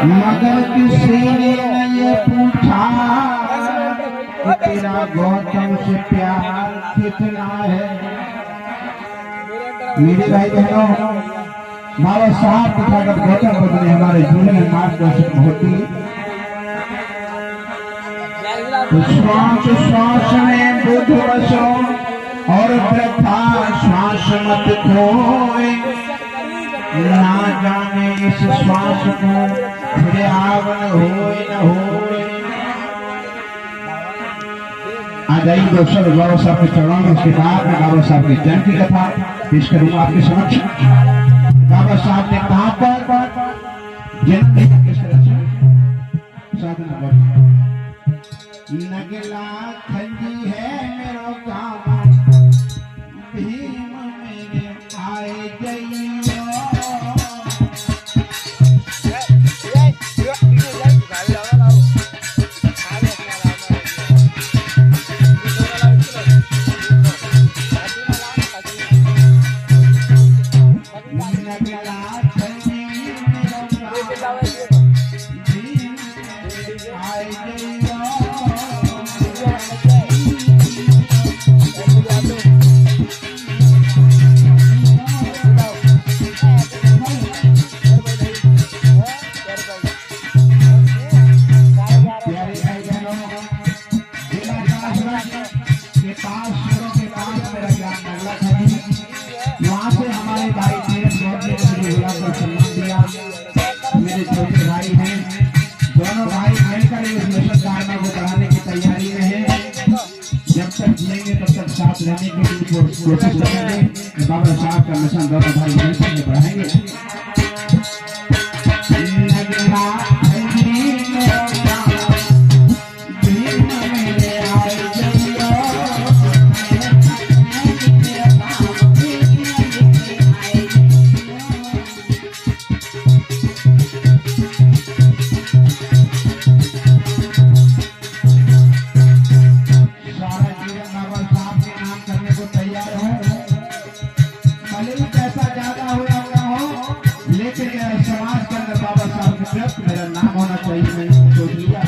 मगर किसी ने ये पूछा कि तेरा गौतम से प्यार कितना है। मेरे भाई बहनों, बाबा साहब तथागत गौतम बुद्ध ने हमारे जीवन में मार्गदर्शक होती। श्वास श्वास में बुद्ध बसो और वृथा श्वास मत खोए, ना जाने इस श्वास को फिर आवन होए न होए। आ जाइए दोस्तों, बाबा साहब के चरणों में उसके बाद में बाबा साहब की जन्म की कथा पेश करूंगा आपके समक्ष। बाबा साहब ने कहां पर जन्म किस तरह से साधना नगला खंजी है मेरो काम भीम मेरे आए जइयो। रहने की कोशिश करेंगे। बाबा साहब का मिशन दोनों भाई मिलकर बढ़ाएंगे। मेरा नाम होना चाहिए, मैंने सोच लिया।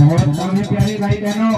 बहुत कम प्यारे भाई बहनों,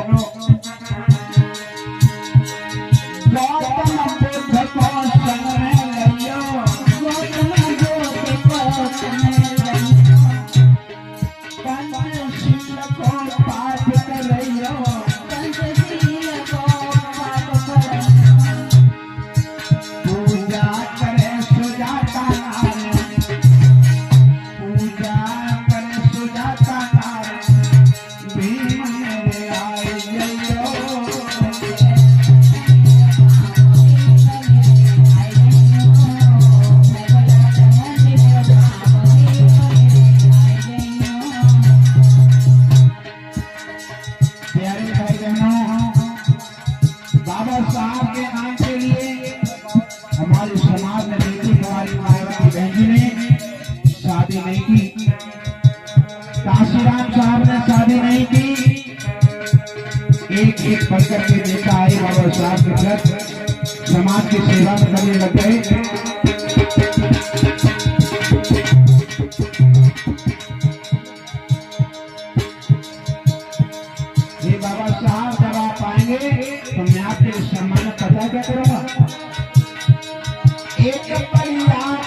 काशीराम साहब ने शादी नहीं की। एक एक बनकर के नेता आए बाबा साहब के साथ समाज की सेवा में करने लग गए। ये बाबा साहब जब आप आएंगे तो मैं आपके सम्मान पता क्या करूंगा। एक परिवार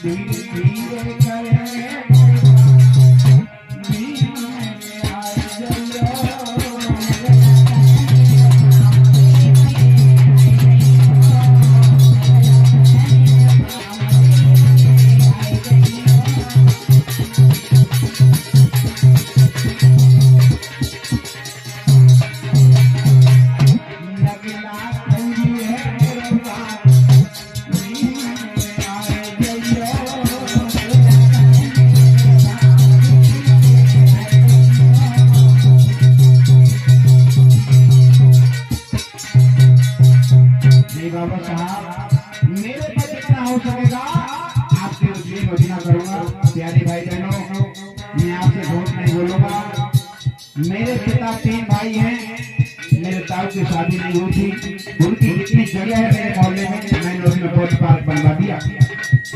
धीरे धीरे करे बाबा साहब, मेरे पर जितना हो सकेगा आपसे उतनी योजना करूंगा। प्यारे भाई बहनों, मैं आपसे झूठ नहीं बोलूंगा। मेरे पिता 3 भाई हैं, मेरे ताऊ की शादी नहीं हुई थी। उनकी जितनी जगह है मेरे मोहल्ले में, मैंने उसमें बहुत पार्क बनवा दिया।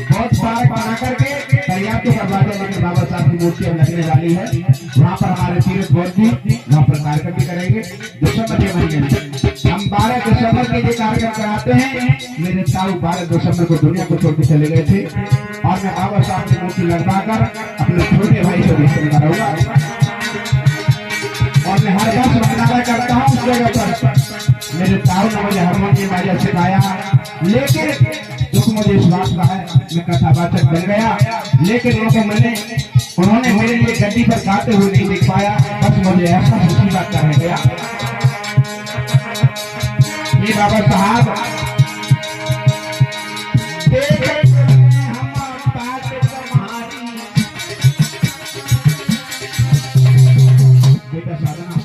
बहुत पार्क बना करके तैयार तो करवा दिया, लेकिन बाबा साहब की मूर्ति अब लगने वाली है। वहाँ पर हमारे तीर्थ बहुत जी वहाँ पर कार्यक्रम भी करेंगे दिसंबर के महीने में। हम 12 दिसंबर के लिए कार्यक्रम कराते हैं। मेरे ताऊ 12 दिसंबर को दुनिया को छोड़ के चले गए थे और मैं बाबा साहब की मूर्ति लगवा कर अपने छोटे भाई से रिश्ते में रहूंगा और मैं हर वर्ष भंडारा करता हूँ उस जगह पर। मेरे ताऊ ने मुझे हारमोनियम बाजा सिखाया, लेकिन दुख मुझे इस बात का है मैं कथावाचक बन गया, लेकिन उन्होंने मेरे लिए गद्दी पर गाते हुए नहीं देख पाया। बस मुझे ऐसा मुसीबत रह गया। ये बाबा साहब बेटा साधना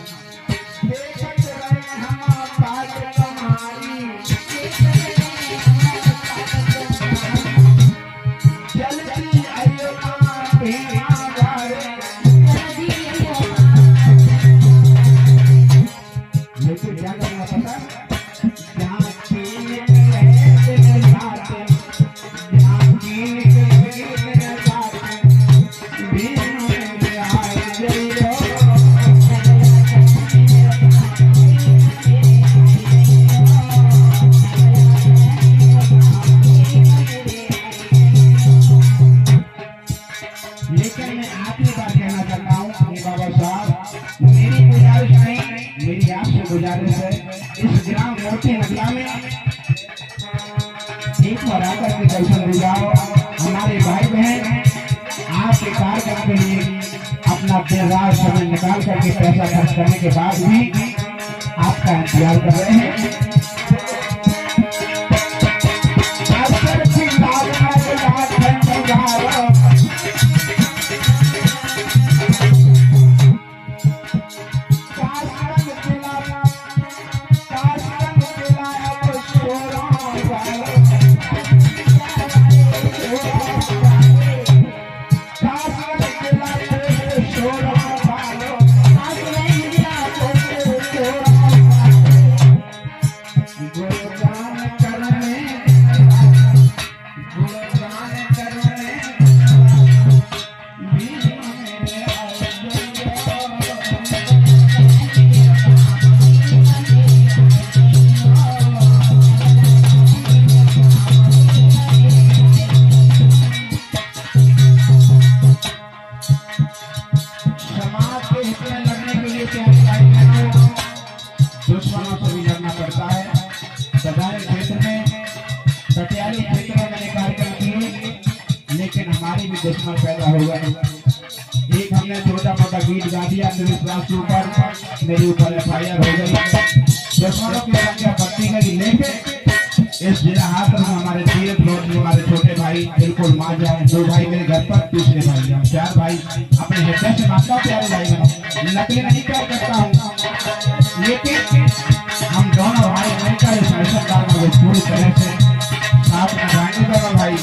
क्या करना पता लेकिन मैं आखिरी बात कहना चाहता हूँ कि बाबा साहब, मेरी गुजारिश नहीं, मेरी आपसे गुजारिश है, इस ग्राम मोती नगला में एक बार आकर के दर्शन दे जाओ। हमारे भाई बहन आपके कार्यक्रम के लिए अपना देर रात समय निकाल करके पैसा खर्च करने के बाद भी आपका इंतजार कर रहे हैं। दुश्मनों से भी लड़ना पड़ता है। सदाई क्षेत्र में, पटियाली क्षेत्र में मैंने कार्यक्रम किए, लेकिन हमारी भी दुश्मन पैदा हो गए। एक हमने छोटा मोटा गीत गा दिया, विश्वास के ऊपर मेरे ऊपर FIR हो गई। दुश्मनों की संख्या बढ़ती गई, लेकिन इस जिला हाथ में हमारे तीर्थ लोग, हमारे छोटे भाई बिल्कुल मान जाए। 2 भाई मेरे घर पर, तीसरे भाई हम 4 भाई अपने हृदय से मानता हूँ। प्यारे भाई बहनों, नकली नहीं प्यार करता हूँ, लेकिन हम दोनों भाई मिलकर इस मिशन कार्य को पूरी तरह से साथ में जाएंगे। दोनों भाई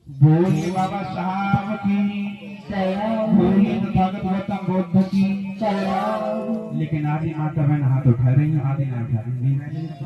बोल बाबा साहब की बोलिए तथागत गौतम बुद्ध की। लेकिन आदि माता बहन हाथ उठा रही हैं, आदि ना उठा रही हैं।